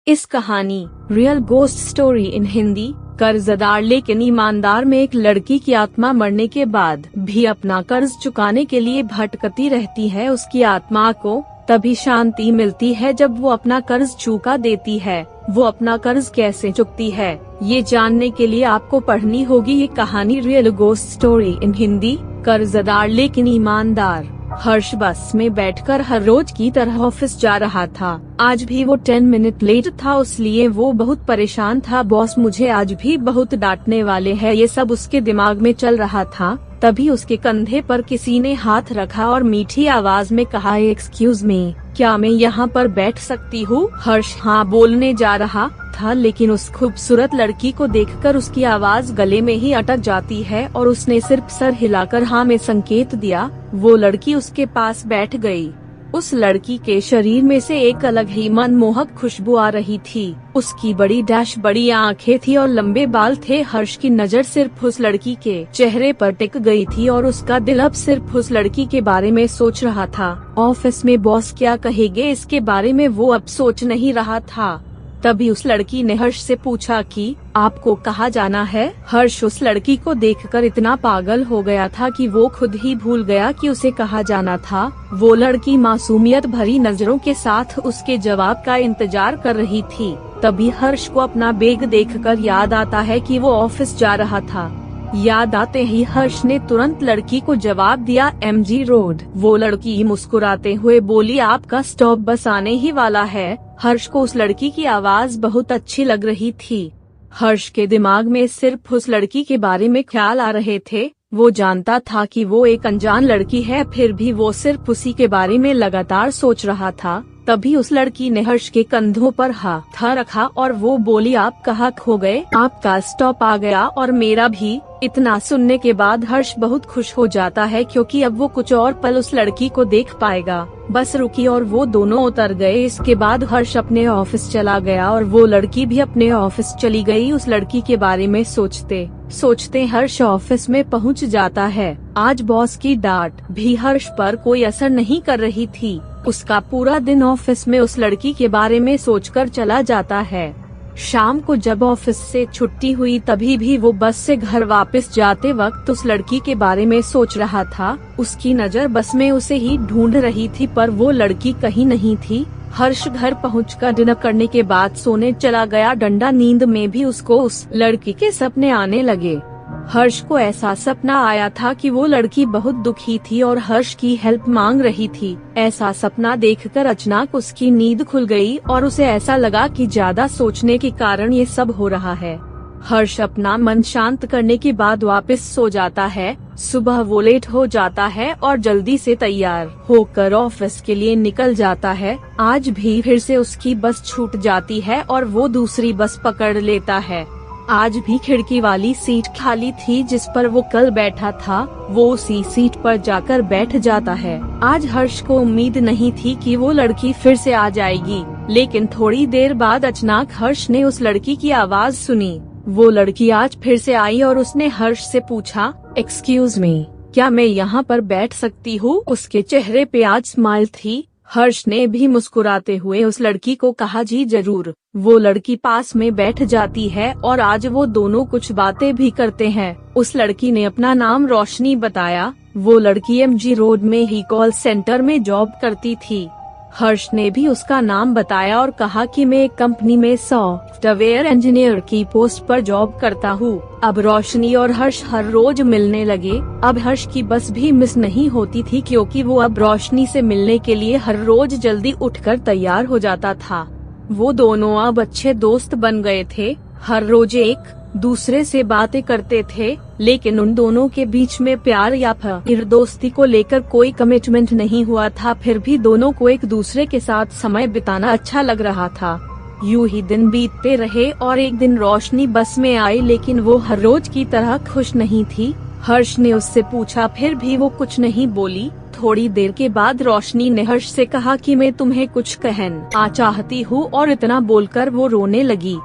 इस कहानी real ghost story in Hindi कर्जदार लेकिन ईमानदार में एक लड़की की आत्मा मरने के बाद भी अपना कर्ज चुकाने के लिए भटकती रहती है। उसकी आत्मा को तभी शांति मिलती है जब वो अपना कर्ज चुका देती है। वो अपना कर्ज कैसे चुकती है, ये जानने के लिए आपको पढ़नी होगी ये कहानी real ghost story in Hindi कर्जदार लेकिन ईमानदार। हर्ष बस में बैठकर हर रोज की तरह ऑफिस जा रहा था। आज भी वो 10 मिनट लेट था, इसलिए वो बहुत परेशान था। बॉस मुझे आज भी बहुत डांटने वाले हैं, ये सब उसके दिमाग में चल रहा था। तभी उसके कंधे पर किसी ने हाथ रखा और मीठी आवाज में कहा, एक्सक्यूज मी, क्या मैं यहाँ पर बैठ सकती हूँ? हर्ष हाँ बोलने जा रहा था, लेकिन उस खूबसूरत लड़की को देखकर उसकी आवाज गले में ही अटक जाती है और उसने सिर्फ सर हिलाकर हाँ में संकेत दिया। वो लड़की उसके पास बैठ गई। उस लड़की के शरीर में से एक अलग ही मनमोहक खुशबू आ रही थी। उसकी बड़ी आंखें थी और लंबे बाल थे। हर्ष की नजर सिर्फ उस लड़की के चेहरे पर टिक गई थी और उसका दिल अब सिर्फ उस लड़की के बारे में सोच रहा था। ऑफिस में बॉस क्या कहेंगे, इसके बारे में वो अब सोच नहीं रहा था। तभी उस लड़की ने हर्ष से पूछा कि आपको कहाँ जाना है? हर्ष उस लड़की को देखकर इतना पागल हो गया था कि वो खुद ही भूल गया कि उसे कहाँ जाना था। वो लड़की मासूमियत भरी नजरों के साथ उसके जवाब का इंतजार कर रही थी। तभी हर्ष को अपना बैग देखकर याद आता है कि वो ऑफिस जा रहा था। याद आते ही हर्ष ने तुरंत लड़की को जवाब दिया, MG रोड। वो लड़की मुस्कुराते हुए बोली, आपका स्टॉप बस आने ही वाला है। हर्ष को उस लड़की की आवाज बहुत अच्छी लग रही थी। हर्ष के दिमाग में सिर्फ उस लड़की के बारे में ख्याल आ रहे थे। वो जानता था कि वो एक अनजान लड़की है, फिर भी वो सिर्फ उसी के बारे में लगातार सोच रहा था। तभी उस लड़की ने हर्ष के कंधों पर हाथ रखा और वो बोली, आप कहाँ खो गए? आपका स्टॉप आ गया और मेरा भी। इतना सुनने के बाद हर्ष बहुत खुश हो जाता है, क्योंकि अब वो कुछ और पल उस लड़की को देख पाएगा। बस रुकी और वो दोनों उतर गए। इसके बाद हर्ष अपने ऑफिस चला गया और वो लड़की भी अपने ऑफिस चली गई। उस लड़की के बारे में सोचते सोचते हर्ष ऑफिस में पहुंच जाता है। आज बॉस की डांट भी हर्ष पर कोई असर नहीं कर रही थी। उसका पूरा दिन ऑफिस में उस लड़की के बारे में सोचकर चला जाता है। शाम को जब ऑफिस से छुट्टी हुई, तभी भी वो बस से घर वापस जाते वक्त उस लड़की के बारे में सोच रहा था। उसकी नजर बस में उसे ही ढूंढ रही थी, पर वो लड़की कहीं नहीं थी। हर्ष घर पहुंचकर डिनर करने के बाद सोने चला गया। डंडा नींद में भी उसको उस लड़की के सपने आने लगे। हर्ष को ऐसा सपना आया था कि वो लड़की बहुत दुखी थी और हर्ष की हेल्प मांग रही थी। ऐसा सपना देखकर अचानक उसकी नींद खुल गई और उसे ऐसा लगा कि ज्यादा सोचने के कारण ये सब हो रहा है। हर्ष अपना मन शांत करने के बाद वापस सो जाता है। सुबह वो लेट हो जाता है और जल्दी से तैयार होकर ऑफिस के लिए निकल जाता है। आज भी फिर से उसकी बस छूट जाती है और वो दूसरी बस पकड़ लेता है। आज भी खिड़की वाली सीट खाली थी जिस पर वो कल बैठा था। वो उसी सीट पर जाकर बैठ जाता है। आज हर्ष को उम्मीद नहीं थी कि वो लड़की फिर से आ जाएगी, लेकिन थोड़ी देर बाद अचानक हर्ष ने उस लड़की की आवाज सुनी। वो लड़की आज फिर से आई और उसने हर्ष से पूछा, एक्सक्यूज मी, क्या मैं यहाँ पर बैठ सकती हूँ? उसके चेहरे पे आज स्माइल थी। हर्ष ने भी मुस्कुराते हुए उस लड़की को कहा, जी जरूर। वो लड़की पास में बैठ जाती है और आज वो दोनों कुछ बातें भी करते हैं। उस लड़की ने अपना नाम रोशनी बताया। वो लड़की MG रोड में ही कॉल सेंटर में जॉब करती थी। हर्ष ने भी उसका नाम बताया और कहा कि मैं एक कंपनी में सॉफ्टवेयर इंजीनियर की पोस्ट पर जॉब करता हूँ। अब रोशनी और हर्ष हर रोज मिलने लगे। अब हर्ष की बस भी मिस नहीं होती थी, क्योंकि वो अब रोशनी से मिलने के लिए हर रोज जल्दी उठकर तैयार हो जाता था। वो दोनों अब अच्छे दोस्त बन गए थे। हर रोज एक दूसरे से बातें करते थे, लेकिन उन दोनों के बीच में प्यार या फिर दोस्ती को लेकर कोई कमिटमेंट नहीं हुआ था। फिर भी दोनों को एक दूसरे के साथ समय बिताना अच्छा लग रहा था। यूं ही दिन बीतते रहे और एक दिन रोशनी बस में आई, लेकिन वो हर रोज की तरह खुश नहीं थी। हर्ष ने उससे पूछा, फिर भी वो कुछ नहीं बोली। थोड़ी देर के बाद रोशनी ने हर्ष से कहा कि मैं तुम्हें कुछ कहना चाहती हूँ, और इतना बोलकर वो रोने लगी।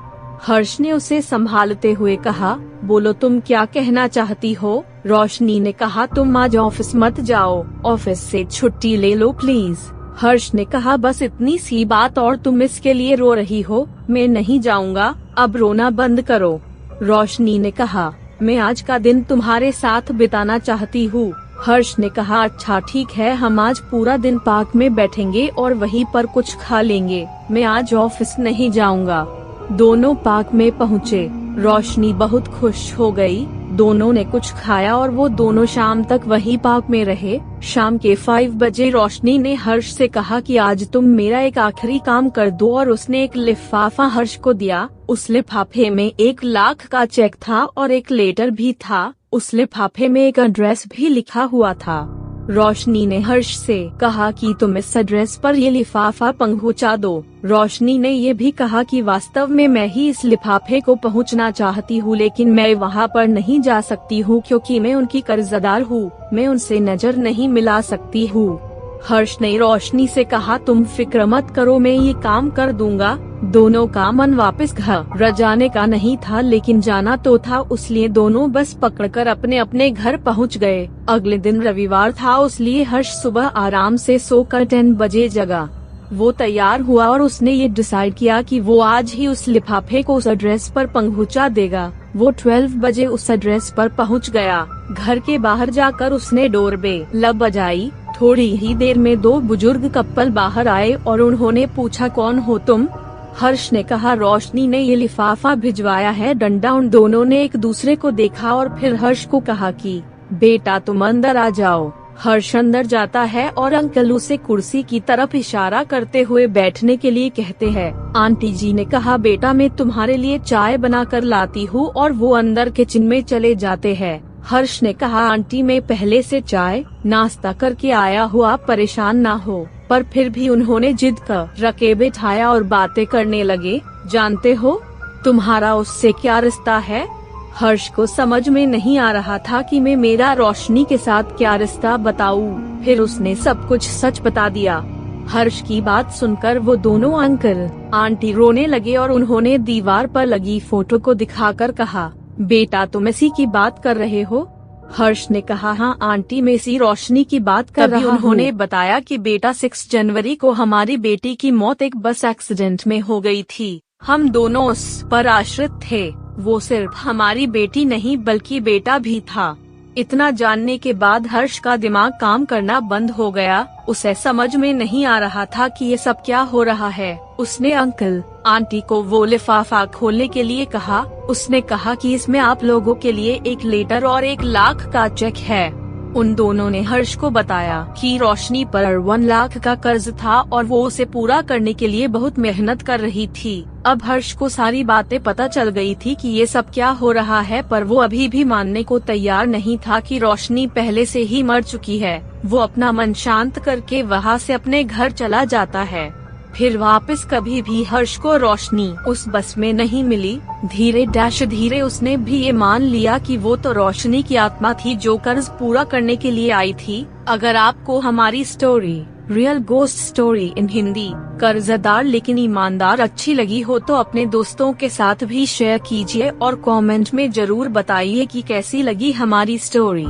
हर्ष ने उसे संभालते हुए कहा, बोलो तुम क्या कहना चाहती हो? रोशनी ने कहा, तुम आज ऑफिस मत जाओ, ऑफिस से छुट्टी ले लो प्लीज। हर्ष ने कहा, बस इतनी सी बात और तुम इसके लिए रो रही हो? मैं नहीं जाऊंगा, अब रोना बंद करो। रोशनी ने कहा, मैं आज का दिन तुम्हारे साथ बिताना चाहती हूँ। हर्ष ने कहा, अच्छा ठीक है, हम आज पूरा दिन पार्क में बैठेंगे और वहीं पर कुछ खा लेंगे। मैं आज ऑफिस नहीं जाऊंगा। दोनों पार्क में पहुँचे। रोशनी बहुत खुश हो गई। दोनों ने कुछ खाया और वो दोनों शाम तक वहीं पार्क में रहे। शाम के 5 बजे रोशनी ने हर्ष से कहा कि आज तुम मेरा एक आखिरी काम कर दो, और उसने एक लिफाफा हर्ष को दिया। उस लिफाफे में 1 लाख का चेक था और एक लेटर भी था। उस लिफाफे में एक एड्रेस भी लिखा हुआ था। रोशनी ने हर्ष से कहा कि तुम इस एड्रेस पर ये लिफाफा पहुंचा दो। रोशनी ने ये भी कहा कि वास्तव में मैं ही इस लिफाफे को पहुंचना चाहती हूँ, लेकिन मैं वहाँ पर नहीं जा सकती हूँ क्योंकि मैं उनकी कर्जदार हूँ। मैं उनसे नजर नहीं मिला सकती हूँ। हर्ष ने रोशनी से कहा, तुम फिक्र मत करो, मैं ये काम कर दूंगा। दोनों का मन वापस घर जाने का नहीं था, लेकिन जाना तो था, इसलिए दोनों बस पकड़कर अपने अपने घर पहुंच गए। अगले दिन रविवार था, इसलिए हर्ष सुबह आराम से सोकर 10 बजे जगा। वो तैयार हुआ और उसने ये डिसाइड किया कि वो आज ही उस लिफाफे को उस एड्रेस पर पहुंचा देगा। वो 12 बजे उस एड्रेस पर पहुंच गया। घर के बाहर जाकर उसने डोरबेल बजाई। थोड़ी ही देर में 2 बुजुर्ग कपल बाहर आए और उन्होंने पूछा, कौन हो तुम? हर्ष ने कहा, रोशनी ने ये लिफाफा भिजवाया है, डंडा। उन दोनों ने एक दूसरे को देखा और फिर हर्ष को कहा कि बेटा तुम अंदर आ जाओ। हर्ष अंदर जाता है और अंकल उसे कुर्सी की तरफ इशारा करते हुए बैठने के लिए कहते हैं। आंटी जी ने कहा, बेटा मैं तुम्हारे लिए चाय बना कर लाती हूँ, और वो अंदर किचन में चले जाते हैं। हर्ष ने कहा, आंटी मैं पहले से चाय नाश्ता करके आया हूँ, आप परेशान ना हो। पर फिर भी उन्होंने जिद कर रखे बैठाया और बातें करने लगे। जानते हो तुम्हारा उससे क्या रिश्ता है? हर्ष को समझ में नहीं आ रहा था कि मैं मेरा रोशनी के साथ क्या रिश्ता बताऊं। फिर उसने सब कुछ सच बता दिया। हर्ष की बात सुनकर वो दोनों अंकल आंटी रोने लगे और उन्होंने दीवार पर लगी फोटो को दिखाकर कहा, बेटा तुम इसी की बात कर रहे हो? हर्ष ने कहा, हाँ आंटी मैं इसी रोशनी की बात कर रहा हूँ। उन्होंने बताया कि बेटा 6 जनवरी को हमारी बेटी की मौत एक बस एक्सीडेंट में हो गई थी। हम दोनों उस पर आश्रित थे। वो सिर्फ हमारी बेटी नहीं बल्कि बेटा भी था। इतना जानने के बाद हर्ष का दिमाग काम करना बंद हो गया। उसे समझ में नहीं आ रहा था कि ये सब क्या हो रहा है। उसने अंकल आंटी को वो लिफाफा खोलने के लिए कहा। उसने कहा कि इसमें आप लोगों के लिए एक लेटर और 1 लाख का चेक है। उन दोनों ने हर्ष को बताया कि रोशनी पर 1 लाख का कर्ज था और वो उसे पूरा करने के लिए बहुत मेहनत कर रही थी। अब हर्ष को सारी बातें पता चल गई थी कि ये सब क्या हो रहा है, पर वो अभी भी मानने को तैयार नहीं था कि रोशनी पहले से ही मर चुकी है। वो अपना मन शांत करके वहाँ से अपने घर चला जाता है। फिर वापस कभी भी हर्ष को रोशनी उस बस में नहीं मिली। धीरे उसने भी ये मान लिया कि वो तो रोशनी की आत्मा थी जो कर्ज पूरा करने के लिए आई थी। अगर आपको हमारी story real ghost story in Hindi कर्जदार लेकिन ईमानदार अच्छी लगी हो तो अपने दोस्तों के साथ भी शेयर कीजिए और कमेंट में जरूर बताइए कि कैसी लगी हमारी स्टोरी।